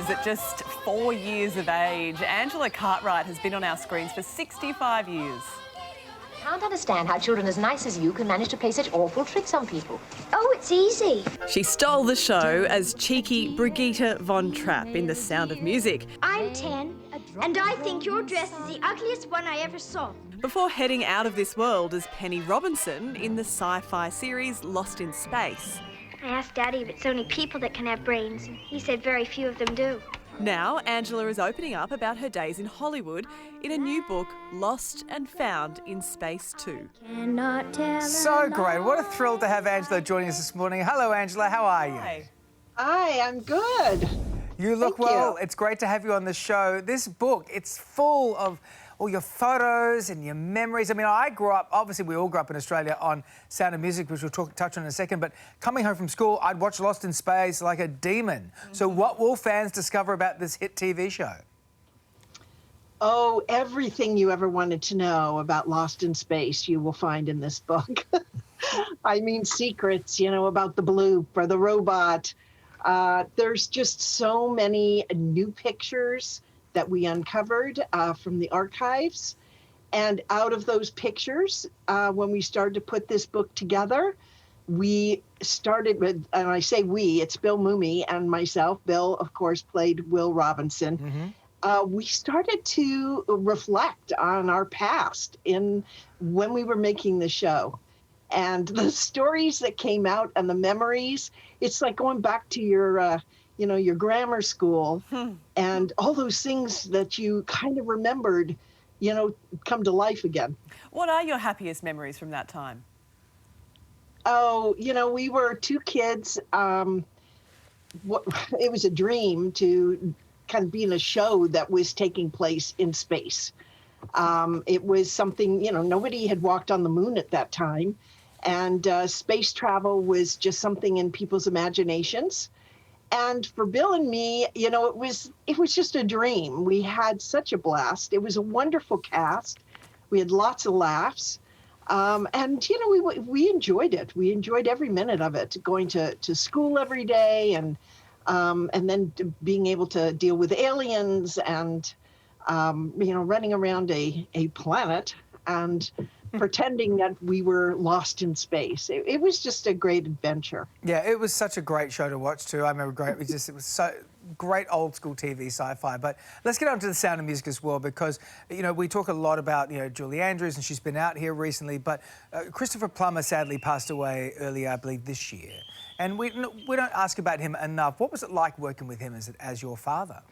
is at just 4 years of age, Angela Cartwright has been on our screens for 65 years. I can't understand how children as nice as you can manage to play such awful tricks on people. Oh, it's easy. She stole the show as cheeky Brigitte Von Trapp in The Sound of Music. I'm 10, and I think your dress is the ugliest one I ever saw. Before heading out of this world as Penny Robinson in the sci-fi series Lost in Space. I asked Daddy if it's only people that can have brains, and he said very few of them do. Now, Angela is opening up about her days in Hollywood in a new book, Lost and Found in Space 2. So great. What a thrill to have Angela joining us this morning. Hello, Angela. How are you? Hi, I'm good. You look well. It's great to have you on the show. This book, it's full of all your photos and your memories. I mean, I grew up, obviously we all grew up in Australia on Sound of Music, which we'll touch on in a second, but coming home from school, I'd watch Lost in Space like a demon. So what will fans discover about this hit TV show? Oh, everything you ever wanted to know about Lost in Space you will find in this book. I mean, secrets, you know, about the bloop or the robot. There's just so many new pictures that we uncovered from the archives. And out of those pictures, when we started to put this book together, we started with, and I say we, it's Bill Mumy and myself. Bill, of course, played Will Robinson. We started to reflect on our past when we were making the show. And the stories that came out and the memories, it's like going back to your your grammar school and all those things that you kind of remembered, come to life again. What are your happiest memories from that time? Oh, we were two kids. It was a dream to kind of be in a show that was taking place in space. It was something, nobody had walked on the moon at that time. And space travel was just something in people's imaginations. And for Bill and me, it was just a dream. We had such a blast. It was a wonderful cast. We had lots of laughs. And, we enjoyed it. We enjoyed every minute of it, going to school every day and then being able to deal with aliens and, running around a planet and pretending that we were lost in space. It was just a great adventure. Yeah, it was such a great show to watch too. I remember it was so great old school TV sci-fi. But let's get on to The Sound of Music as well, because, we talk a lot about, Julie Andrews, and she's been out here recently, but Christopher Plummer sadly passed away earlier, I believe, this year. And we don't ask about him enough. What was it like working with him as your father?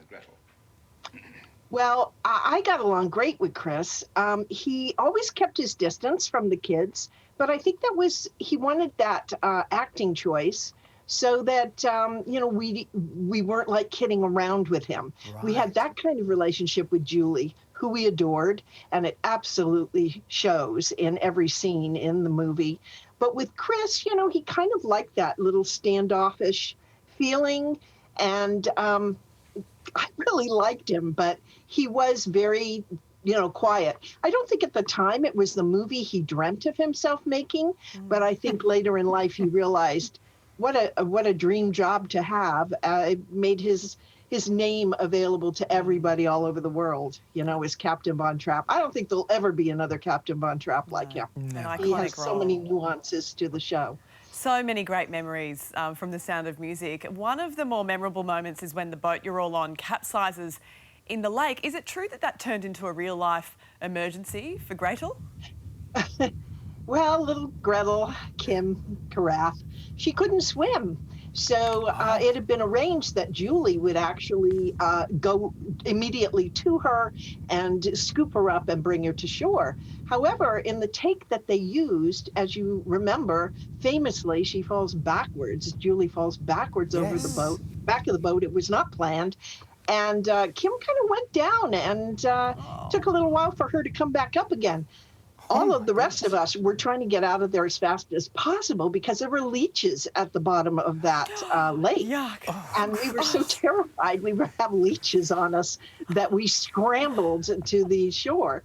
Well, I got along great with Chris. He always kept his distance from the kids, but I think he wanted that acting choice so that, we weren't like kidding around with him. Right. We had that kind of relationship with Julie, who we adored, and it absolutely shows in every scene in the movie. But with Chris, he kind of liked that little standoffish feeling, and I really liked him, but he was very, quiet. I don't think at the time it was the movie he dreamt of himself making, but I think later in life he realized what a dream job to have. It made his name available to everybody all over the world, as Captain Von Trapp. I don't think there'll ever be another Captain Von Trapp like him. No. He has so many nuances to the show. So many great memories from The Sound of Music. One of the more memorable moments is when the boat you're all on capsizes in the lake. Is it true that turned into a real-life emergency for Gretel? Well, little Gretel, Kim Carafe, she couldn't swim. So it had been arranged that Julie would actually go immediately to her and scoop her up and bring her to shore. However, in the take that they used, as you remember, famously, she falls backwards. Julie falls backwards over the boat, back of the boat. It was not planned. And Kim kind of went down and took a little while for her to come back up again. All of the rest of us were trying to get out of there as fast as possible because there were leeches at the bottom of that lake. Yuck. And we were so terrified we would have leeches on us that we scrambled to the shore.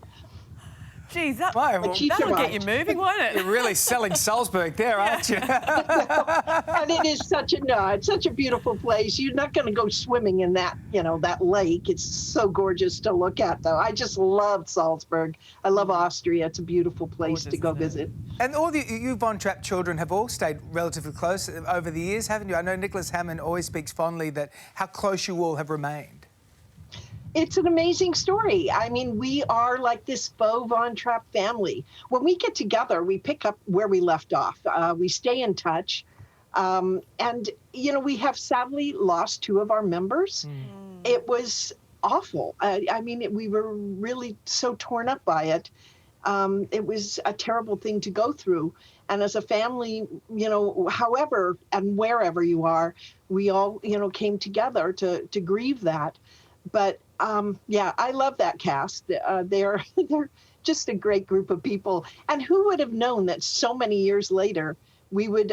Geez, Well, She that'll get survived. you moving, won't it? You're really selling Salzburg there, aren't you? And it is it's such a beautiful place. You're not going to go swimming in that, that lake. It's so gorgeous to look at, though. I just love Salzburg. I love Austria. It's a beautiful place to Gorgeous, go isn't it? visit. And all you Von Trapp children have all stayed relatively close over the years, haven't you? I know Nicholas Hammond always speaks fondly that how close you all have remained. It's an amazing story. I mean, we are like this faux Von Trapp family. When we get together, we pick up where we left off. We stay in touch. And, we have sadly lost 2 of our members. It was awful. I mean, we were really so torn up by it. It was a terrible thing to go through. And as a family, however and wherever you are, we all, came together to grieve that. But I love that cast. They're just a great group of people. And who would have known that so many years later we would,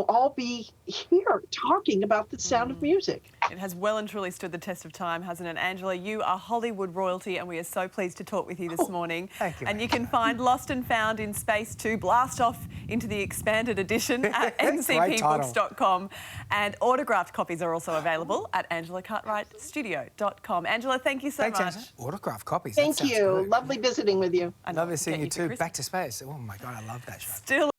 all be here talking about the sound of music. It has well and truly stood the test of time, hasn't it? Angela, you are Hollywood royalty and we are so pleased to talk with you this morning. Thank you, And you can find Lost and Found in Space to blast off into the expanded edition at ncpbooks.com. And autographed copies are also available at angelacartwrightstudio.com. Angela, thank you so much. Angela. Autograph copies. Thank you. Lovely visiting with you. Lovely seeing Get you you for too. Christmas. Back to Space. Oh my God, I love that show. Still